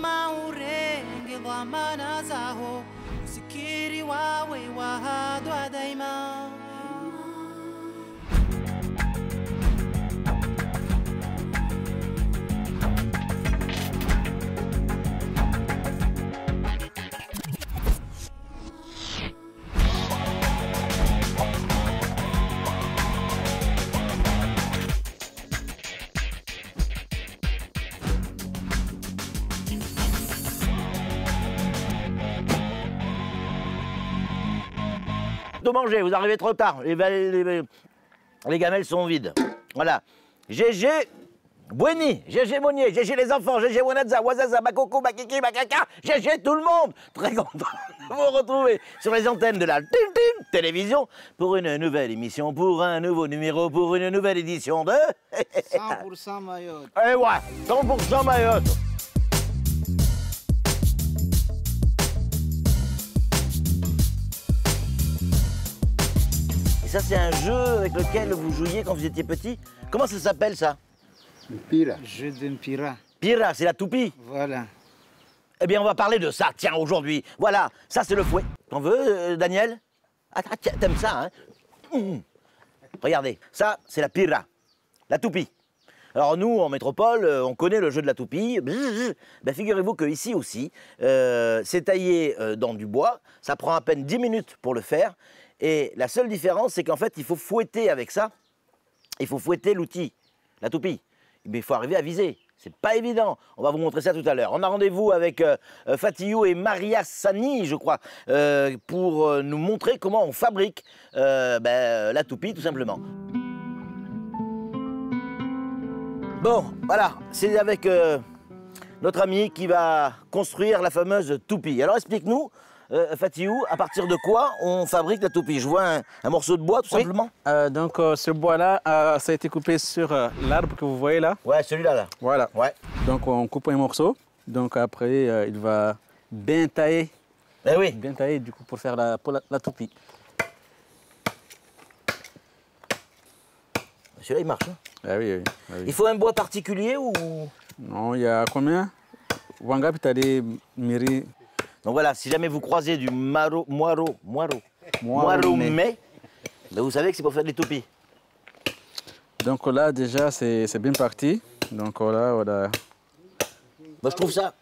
maurenge dhamana zaho usikiri wawe wahadwa daima. De manger, vous arrivez trop tard, les gamelles sont vides. Voilà. GG Bweni, GG Monnier, GG les enfants, GG Wanaza, Wazaza, Bakoko, Bakiki, Bakaka, GG tout le monde. Très content de vous retrouver sur les antennes de la télévision pour une nouvelle émission, pour un nouveau numéro, pour une nouvelle édition de... 100% Mayotte. Et ouais, 100% Mayotte. Ça, c'est un jeu avec lequel vous jouiez quand vous étiez petit. Comment ça s'appelle, ça? Pira. Jeu d'un pira. Pira, c'est la toupie. Voilà. Eh bien, on va parler de ça, tiens, aujourd'hui. Voilà, ça, c'est le fouet. T'en veux, Daniel? Ah, tiens, t'aimes ça, hein? Regardez, ça, c'est la pira, la toupie. Alors, nous, en métropole, on connaît le jeu de la toupie. Ben, figurez-vous qu'ici aussi, c'est taillé dans du bois. Ça prend à peine 10 minutes pour le faire. Et la seule différence, c'est qu'en fait, il faut fouetter avec ça. Il faut fouetter l'outil, la toupie. Mais il faut arriver à viser. C'est pas évident. On va vous montrer ça tout à l'heure. On a rendez-vous avec Fatihou et Maria Sani, je crois, pour nous montrer comment on fabrique la toupie, tout simplement. Bon, voilà, c'est avec notre ami qui va construire la fameuse toupie. Alors explique-nous, Fatihou, à partir de quoi on fabrique la toupie? Je vois un morceau de bois, tout simplement. Donc ce bois-là, ça a été coupé sur l'arbre que vous voyez là. Ouais, celui-là, là. Voilà. Ouais. Donc on coupe un morceau. Donc après, il va bien tailler. Eh oui. Bien tailler, du coup, pour faire la toupie. Celui-là, il marche. Hein? Ah oui, oui, ah oui. Il faut un bois particulier ou... Non, il y a combien? Wanga pitade miri. Donc voilà, si jamais vous croisez du moiro mais, ben vous savez que c'est pour faire des toupies. Donc là, déjà, c'est bien parti. Donc là, voilà. Moi, je trouve ça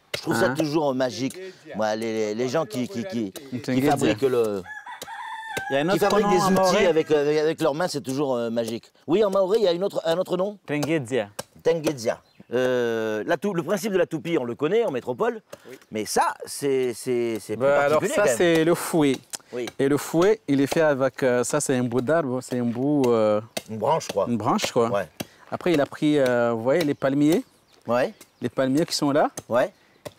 toujours magique. Moi, les gens qui fabriquent le... Il y a un qui autre fabriquent nom des en outils maoré. avec leurs mains, c'est toujours magique. Oui, en maoré, il y a un autre nom? Tenguedzia. Tenguedzia. Le principe de la toupie, on le connaît en métropole, oui. Mais ça, c'est plus Alors particulier, ça, c'est le fouet. Oui. Et le fouet, il est fait avec, ça c'est un bout d'arbre, c'est un bout... une branche, quoi. Une branche, quoi. Ouais. Après, il a pris, vous voyez, les palmiers. Ouais. Les palmiers qui sont là. Ouais.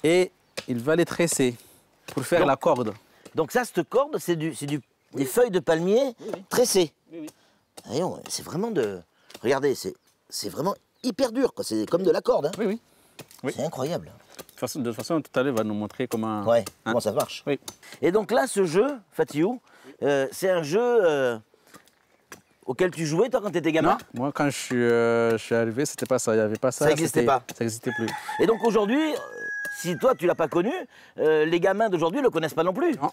Et il va les tresser pour faire la corde. Donc ça, cette corde, c'est des feuilles de palmier tressées. Oui, oui. C'est vraiment de... Regardez, c'est vraiment hyper dur, quoi. C'est comme de la corde. Hein. Oui, oui. Oui. C'est incroyable. De toute façon, tout à l'heure, il va nous montrer comment... Ouais, comment ça marche. Oui. Et donc là, ce jeu, Fatihou, c'est un jeu auquel tu jouais, toi, quand tu étais gamin? Non, moi, quand je suis arrivé, c'était pas ça. Il n'y avait pas ça. Ça n'existait pas? Ça n'existait plus. Et donc aujourd'hui, si toi, tu ne l'as pas connu, les gamins d'aujourd'hui ne le connaissent pas non plus. Non,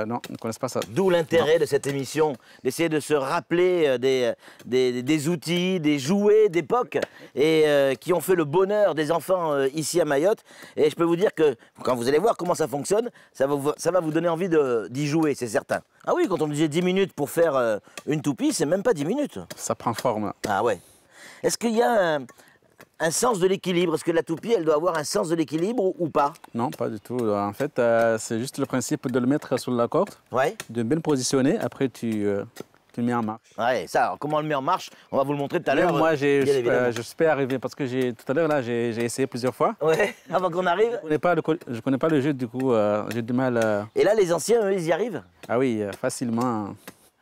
non, ils ne connaissent pas ça. D'où l'intérêt de cette émission, d'essayer de se rappeler des outils, des jouets d'époque et qui ont fait le bonheur des enfants ici à Mayotte. Et je peux vous dire que quand vous allez voir comment ça fonctionne, ça va vous donner envie d'y jouer, c'est certain. Ah oui, quand on disait 10 minutes pour faire une toupie, c'est même pas 10 minutes. Ça prend forme. Ah ouais. Est-ce qu'il y a un sens de l'équilibre? Est-ce que la toupie, elle doit avoir un sens de l'équilibre ou pas? Non, pas du tout. En fait, c'est juste le principe de le mettre sur la corde, de bien le positionner, après tu le mets en marche. Ouais, ça, alors, comment on le met en marche? On va vous le montrer tout à l'heure. Moi, je suis pas arrivé parce que tout à l'heure, là, j'ai essayé plusieurs fois. Ouais, avant qu'on arrive. Je connais pas le jeu, du coup, j'ai du mal. Et là, les anciens, eux, ils y arrivent? Ah oui, facilement.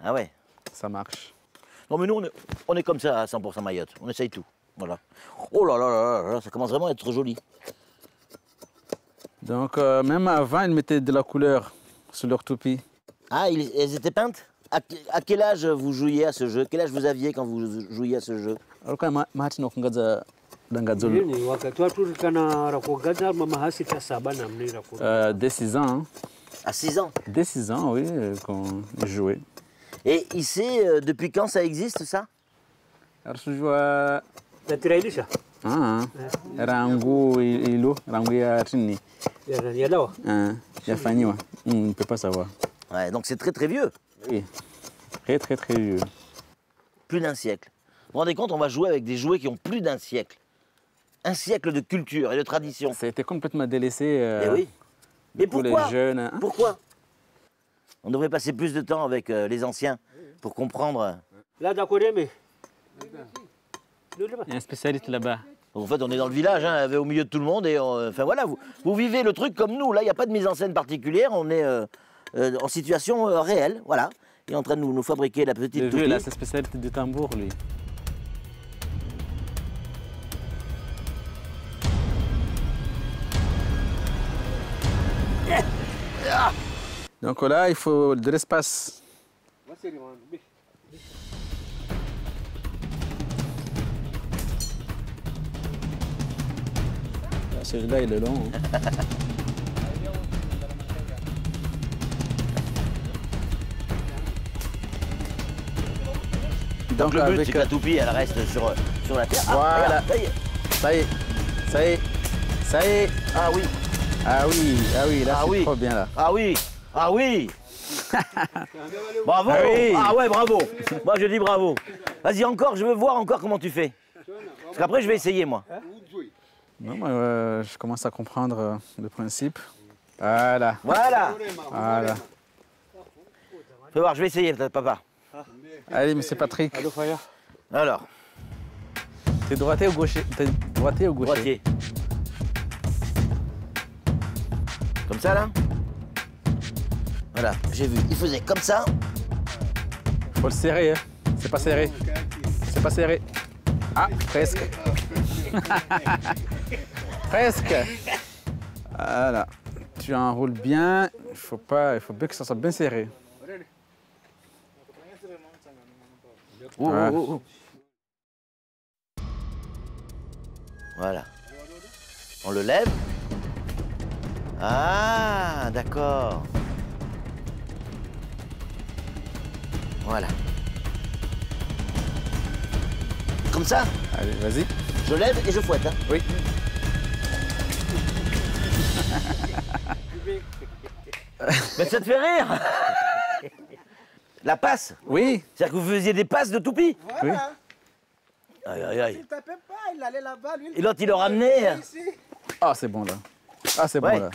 Ah ouais? Ça marche. Non, mais nous, on est comme ça à 100% Mayotte. On essaye tout. Voilà. Oh là là là là, ça commence vraiment à être joli. Donc, même avant, ils mettaient de la couleur sur leur toupie. Ah, elles étaient peintes? À quel âge vous jouiez à ce jeu? Quel âge vous aviez quand vous jouiez à ce jeu? Dangazolo. Dès 6 ans. Hein. À 6 ans? Dès 6 ans, oui, qu'on jouait. Et ici, depuis quand ça existe, ça? Rango ilo, rango ya tini. Yafanyiwa. On ne peut pas savoir. Ouais, donc c'est très très vieux. Oui, très vieux. Plus d'un siècle. Vous vous rendez compte, on va jouer avec des jouets qui ont plus d'un siècle. Un siècle de culture et de tradition. Ça a été complètement délaissé. Eh oui. Mais pourquoi les jeunes, hein? Pourquoi? On devrait passer plus de temps avec les anciens pour comprendre. Il y a un spécialiste là-bas. En fait, on est dans le village, hein, au milieu de tout le monde. Et enfin voilà, vous vivez le truc comme nous. Là, il n'y a pas de mise en scène particulière. On est en situation réelle. Voilà. Il est en train de nous fabriquer la petite Le toupie. vieux, là, c'est spécialité du tambour, lui. Donc là, il faut de l'espace. Celui-là, il est long. Hein. Donc le but, c'est que la toupie, elle reste sur la terre. Voilà. Ah, ça y est. Ah oui. Ah oui, là, c'est trop bien, là. Ah oui. Bravo. Ah oui. Ah ouais, bravo. Moi, je dis bravo. Vas-y, encore, je veux voir encore comment tu fais. Parce qu'après, je vais essayer, moi. Non, moi, je commence à comprendre le principe. Voilà. Fais voir, je vais essayer, papa. Allez, monsieur Patrick. Alors. T'es droitier ou gaucher? Droitier. Comme ça, là? Voilà, j'ai vu. Il faisait comme ça. Faut le serrer, hein. C'est pas serré. Ah, presque. Presque. Voilà. Tu enroules bien. Il faut bien que ça soit bien serré. Voilà. On le lève. Ah, d'accord. Voilà. Comme ça? Allez, vas-y. Je lève et je fouette. Hein. Oui. Mais ça te fait rire? La passe? Oui. C'est-à-dire que vous faisiez des passes de toupie? Voilà. Oui. Aïe. Il tapait pas, il allait là-bas, lui. Et l'autre, il le ramenait. Ah, c'est bon, là. Ouais. Là.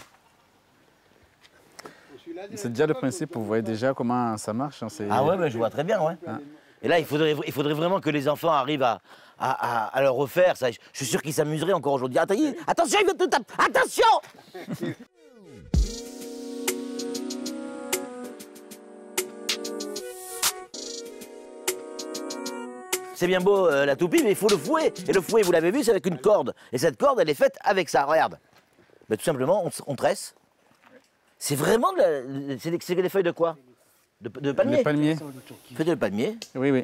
C'est déjà le principe, vous voyez déjà comment ça marche. Hein, ah ouais, mais je vois très bien, ouais. Hein. Et là, il faudrait vraiment que les enfants arrivent à le refaire. Ça. Je suis sûr qu'ils s'amuseraient encore aujourd'hui. Attention, il va te taper. Attention! C'est bien beau la toupie, mais il faut le fouet. Et le fouet, vous l'avez vu, c'est avec une corde. Et cette corde, elle est faite avec ça, regarde. Mais tout simplement, on tresse. C'est vraiment c'est des feuilles de quoi? De palmier? De palmier. Feuilles de palmier? Oui.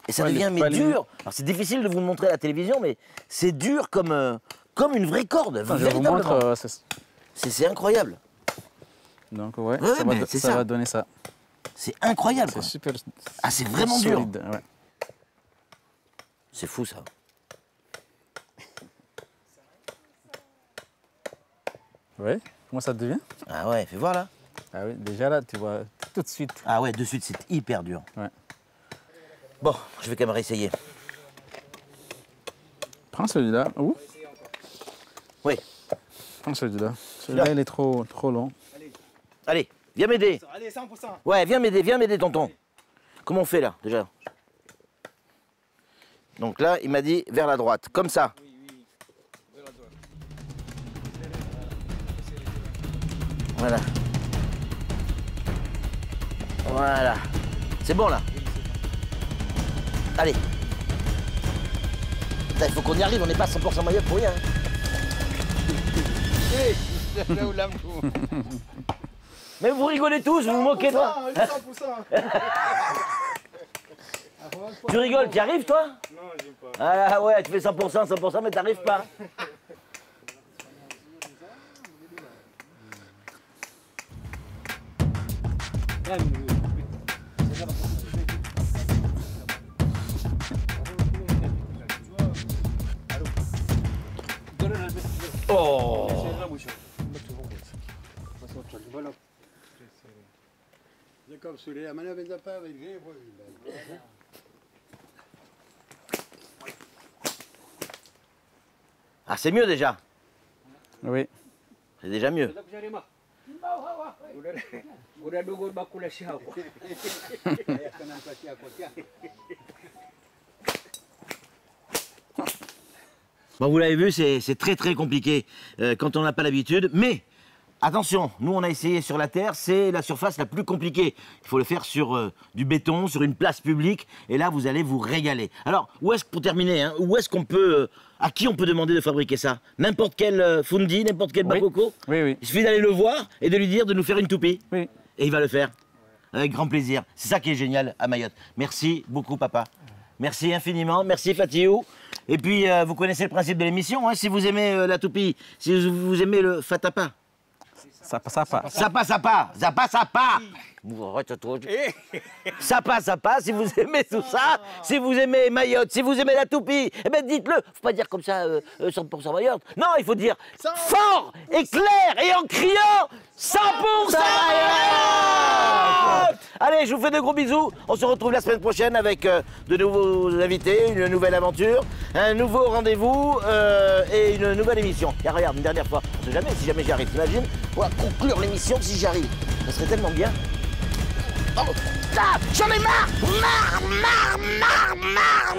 Et ça devient dur. Alors c'est difficile de vous le montrer à la télévision, mais c'est dur comme une vraie corde. Attends, je vous montre. C'est incroyable. Donc ouais, ça va donner ça. C'est incroyable. C'est super. Ah, c'est vraiment solide, dur. Ouais. C'est fou ça. Ouais. Comment ça devient? Ah ouais, fais voir là. Ah oui, déjà là, tu vois tout de suite. Ah ouais, de suite, c'est hyper dur. Ouais. Bon, je vais quand même réessayer. Prends celui-là. Où? Oui. Prends celui-là. Celui-là, il est trop long. Allez, viens m'aider. Allez, 100%. Ouais, viens m'aider, tonton. Comment on fait là, déjà? Donc là, il m'a dit vers la droite, comme ça. Vers la droite. Voilà. Voilà. C'est bon là. Allez. Putain, il faut qu'on y arrive, on n'est pas 100% maillot pour rien. Mais vous rigolez tous, vous vous moquez de moi. 100%. Tu rigoles, tu y arrives toi? Non, j'aime pas. Ah ouais, tu fais 100%, 100%, mais t'arrives pas. Oh! Ah, c'est mieux déjà. Oui. C'est déjà mieux. Bon, vous l'avez vu, c'est très très compliqué quand on n'a pas l'habitude. Mais attention, nous on a essayé sur la terre, c'est la surface la plus compliquée. Il faut le faire sur du béton, sur une place publique, et là vous allez vous régaler. Alors, où est-ce pour terminer, hein, où est-ce qu'on peut, à qui on peut demander de fabriquer ça? N'importe quel Fundi, n'importe quel Bakoko? Oui, oui. Il suffit d'aller le voir et de lui dire de nous faire une toupie. Oui. Et il va le faire. Avec grand plaisir. C'est ça qui est génial à Mayotte. Merci beaucoup, papa. Merci infiniment. Merci, Fatiou. Et puis, vous connaissez le principe de l'émission. Hein, si vous aimez la toupie, si vous aimez le fatapa. Sapa. Sapa. Sapa. Sapa, si vous aimez tout ça, si vous aimez Mayotte, si vous aimez la toupie, eh ben dites-le. Faut pas dire comme ça 100% Mayotte. Non, il faut dire fort et clair et en criant 100% Mayotte. Allez, je vous fais de gros bisous. On se retrouve la semaine prochaine avec de nouveaux invités, une nouvelle aventure, un nouveau rendez-vous et une nouvelle émission. Et regarde, une dernière fois, on sait jamais, si jamais j'y arrive, t'imagines, pour conclure l'émission si j'y arrive. Ça serait tellement bien. Oh, ah, j'en ai marre! Marre!